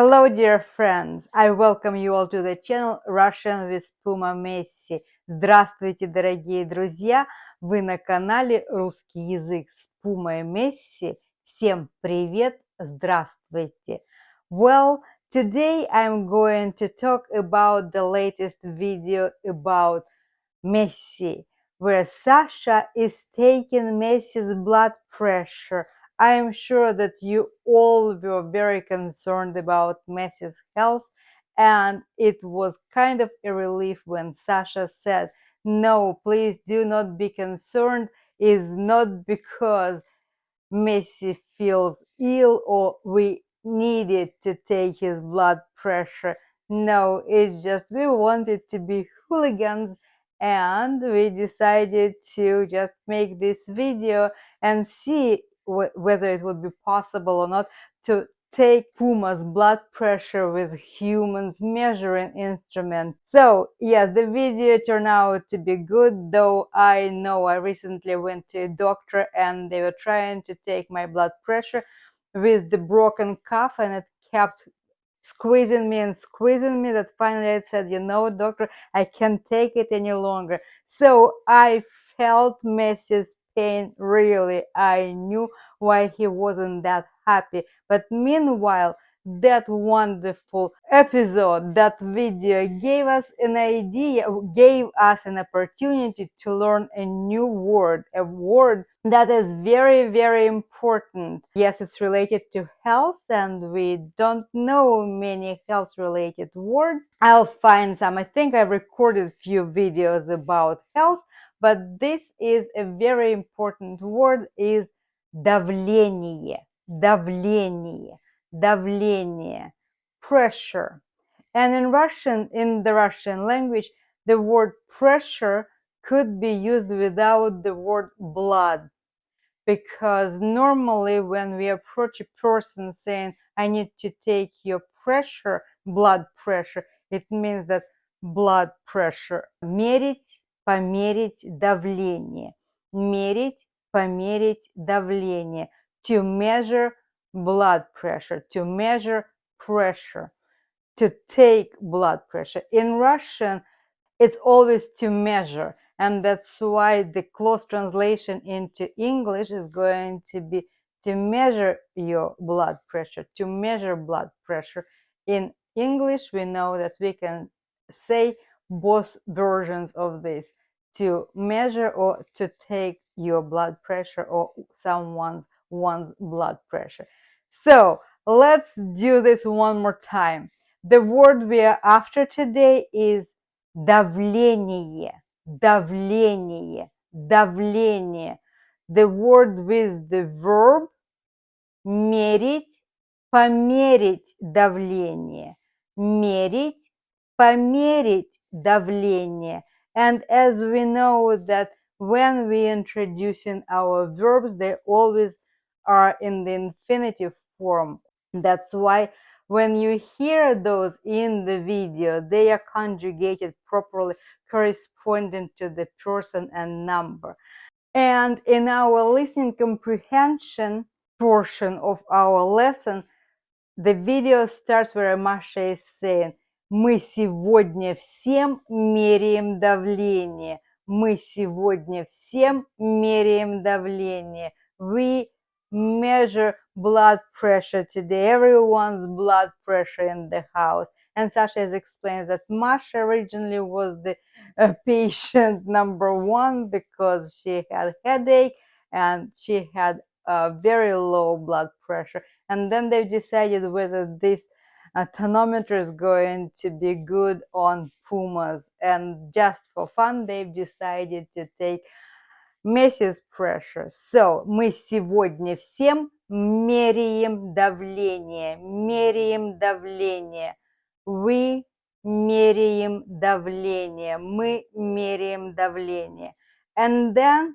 Hello, dear friends! I welcome you all to the channel Russian with Puma Messi. Здравствуйте, дорогие друзья! Вы на канале Русский язык с Пумой Месси. Всем привет! Здравствуйте! Well, today I'm going to talk about the latest video about Messi, where Sasha is taking Messi's blood pressure. I am sure that you all were very concerned about Messi's health, and it was kind of a relief when Sasha said, "No, please do not be concerned. It's not because Messi feels ill or we needed to take his blood pressure. No, it's just we wanted to be hooligans and we decided to just make this video and see whether it would be possible or not to take Puma's blood pressure with humans measuring instrument." So yes, the video turned out to be good, though I know I recently went to a doctor and they were trying to take my blood pressure with the broken cuff, and it kept squeezing me and squeezing me that finally I said, "You know, doctor, I can't take it any longer." So I felt Messi's pain really. I knew why he wasn't that happy. But meanwhile, that wonderful episode, that video gave us an idea, gave us an opportunity to learn a new word, a word that is very, very important. Yes, it's related to health, and we don't know many health related words. I'll find some. I think I recorded a few videos about health, but this is a very important word, is давление, давление, давление, pressure. And in Russian, in the Russian language, the word pressure could be used without the word blood, because normally when we approach a person saying, "I need to take your pressure, blood pressure," it means that blood pressure. Мерить, померить давление. Мерить, померить давление. To measure blood pressure, to measure pressure, to take blood pressure. In Russian, it's always to measure, and that's why the close translation into English is going to be to measure your blood pressure, to measure blood pressure. In English, we know that we can say both versions of this, to measure or to take your blood pressure or one's blood pressure. So let's do this one more time. The word we are after today is давление, давление, давление. The word with the verb мерить, померить давление, мерить, померить давление. And as we know that when we introducing our verbs, they always are in the infinitive form. That's why when you hear those in the video, they are conjugated properly, corresponding to the person and number. And in our listening comprehension portion of our lesson, the video starts where Masha is saying, "Мы сегодня всем меряем давление. Мы сегодня всем меряем давление. We measure blood pressure today. Everyone's blood pressure in the house." And Sasha has explained that Masha originally was the patient number one because she had headache and she had very low blood pressure. And then they've decided whether this tonometer is going to be good on Pumas. And just for fun, they've decided to take Messi's pressure. So, мы сегодня всем меряем давление. Меряем давление. We меряем давление. Мы меряем давление. And then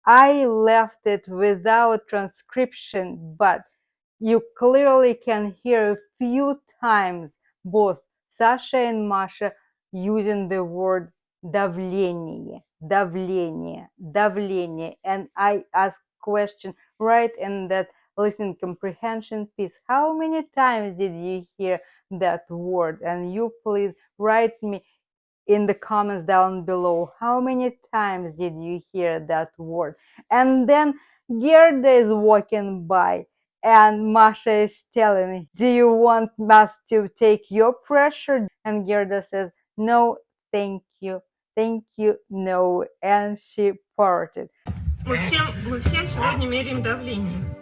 I left it without transcription, but you clearly can hear a few times both Sasha and Masha using the word давление, давление, давление. And I ask question right in that listening comprehension piece. How many times did you hear that word? And you please write me in the comments down below, how many times did you hear that word? And then Gerda is walking by and Masha is telling me, do you want us to take your pressure? And Gerda says, no, thank you, no. And she parted. Мы всем сегодня меряем давление.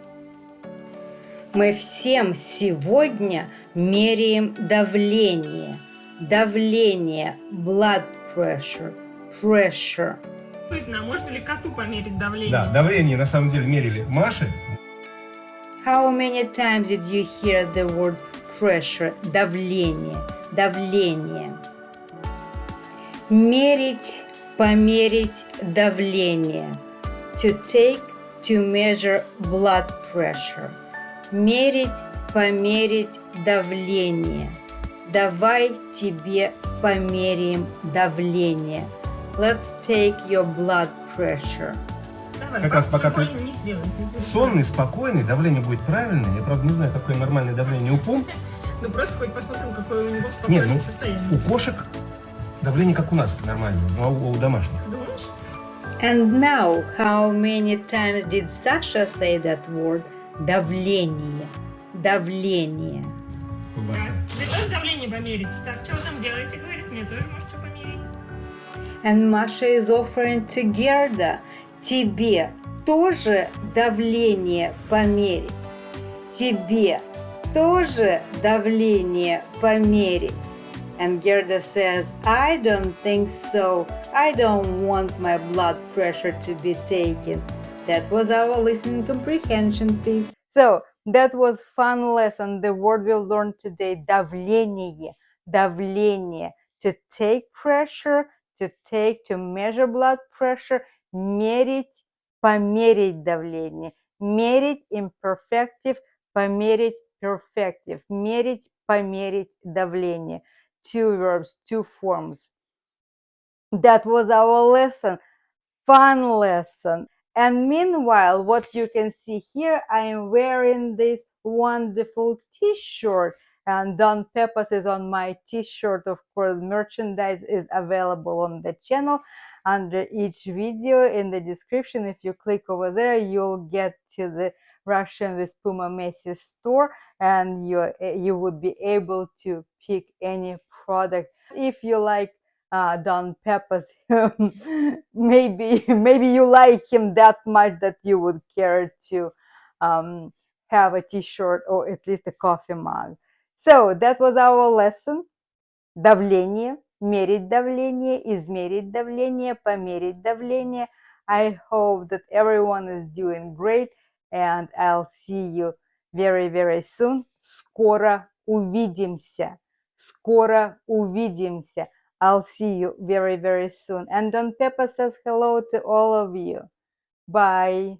Мы всем сегодня меряем давление. Давление, blood pressure, pressure. А можно ли коту померить давление? Да, давление на самом деле мерили Маше. How many times did you hear the word pressure? Давление, давление. Мерить, померить давление. To take, to measure blood pressure. Мерить, померить давление. Давай тебе померяем давление. Let's take your blood pressure. Давай, Как раз пока ты не сделай. сонный, спокойный, давление будет правильное. Я, правда, не знаю, какое нормальное давление у Пум. Ну просто хоть посмотрим, какое у него спокойное состояние. У кошек давление как у нас нормальное, но у домашних. Думаешь? And now, how many times did Sasha say that word? Давление, давление. Колбаса. Ты тоже давление померить? Так, что вы там делаете? Говорит, мне тоже можете померить. And Masha is offering to Gerda, тебе тоже давление померить? Тебе тоже давление померить? And Gerda says, I don't think so. I don't want my blood pressure to be taken. That was our listening comprehension piece. So, that was fun lesson. The word we learned today, давление, давление. To take pressure, to measure blood pressure, мерить, померить давление. Мерить imperfective, померить perfective. Мерить, померить давление. Two verbs, two forms. That was our lesson. Fun lesson. And meanwhile, what you can see here, I am wearing this wonderful t-shirt. And Don Pepas is on my t-shirt. Of course, merchandise is available on the channel. Under each video in the description, if you click over there, you'll get to the Russian with Puma Messi store, and you would be able to pick any product. If you like Don Pepas, maybe you like him that much that you would care to have a t-shirt or at least a coffee mug. So that was our lesson. Давление, мерить давление, измерить давление, померить давление. I hope that everyone is doing great, and I'll see you very, very soon. Скоро увидимся. Скоро увидимся. I'll see you very, very soon. And Don Peppa says hello to all of you. Bye.